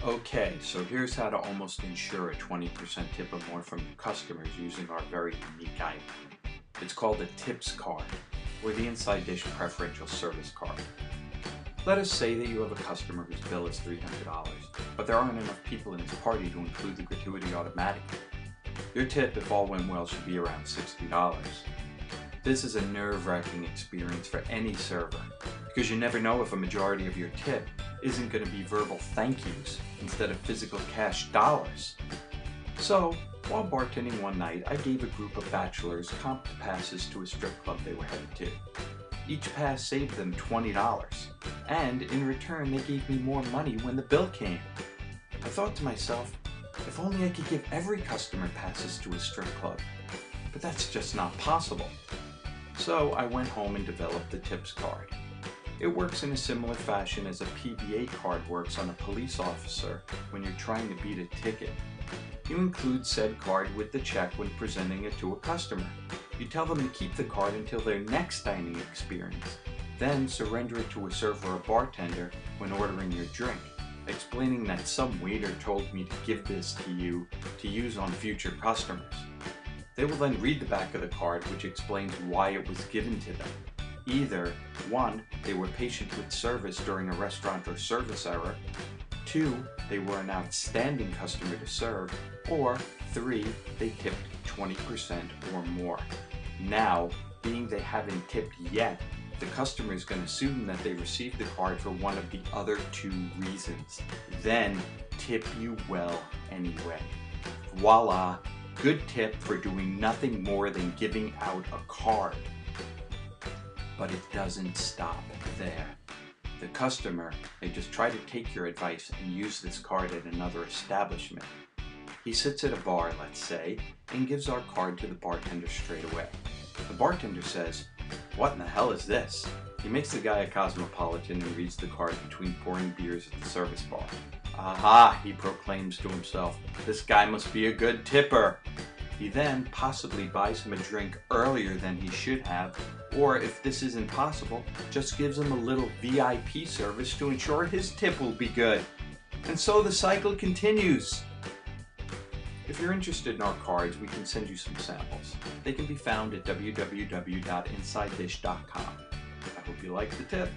Okay, so here's how to almost ensure a 20% tip or more from your customers using our very unique item. It's called a Tips Card, or the Inside Dish Preferential Service Card. Let us say that you have a customer whose bill is $300, but there aren't enough people in his party to include the gratuity automatically. Your tip, if all went well, should be around $60. This is a nerve-wracking experience for any server, because you never know if a majority of your tip isn't going to be verbal thank yous instead of physical cash dollars. So, while bartending one night, I gave a group of bachelors comp passes to a strip club they were headed to. Each pass saved them $20, and in return they gave me more money when the bill came. I thought to myself, if only I could give every customer passes to a strip club. But that's just not possible. So I went home and developed the Tips Card. It works in a similar fashion as a PBA card works on a police officer when you're trying to beat a ticket. You include said card with the check when presenting it to a customer. You tell them to keep the card until their next dining experience, then surrender it to a server or bartender when ordering your drink, explaining that some waiter told me to give this to you to use on future customers. They will then read the back of the card, which explains why it was given to them. Either 1. They were patient with service during a restaurant or service error, 2. They were an outstanding customer to serve, or 3. They tipped 20% or more. Now, being they haven't tipped yet, the customer is going to assume that they received the card for one of the other 2 reasons, then tip you well anyway. Voila! Good tip for doing nothing more than giving out a card. But it doesn't stop there. The customer may just try to take your advice and use this card at another establishment. He sits at a bar, let's say, and gives our card to the bartender straight away. The bartender says, "What in the hell is this?" He makes the guy a cosmopolitan and reads the card between pouring beers at the service bar. "Aha," he proclaims to himself, "this guy must be a good tipper." He then possibly buys him a drink earlier than he should have, or if this isn't possible, just gives him a little VIP service to ensure his tip will be good. And so the cycle continues. If you're interested in our cards, we can send you some samples. They can be found at www.insidedish.com. I hope you like the tip.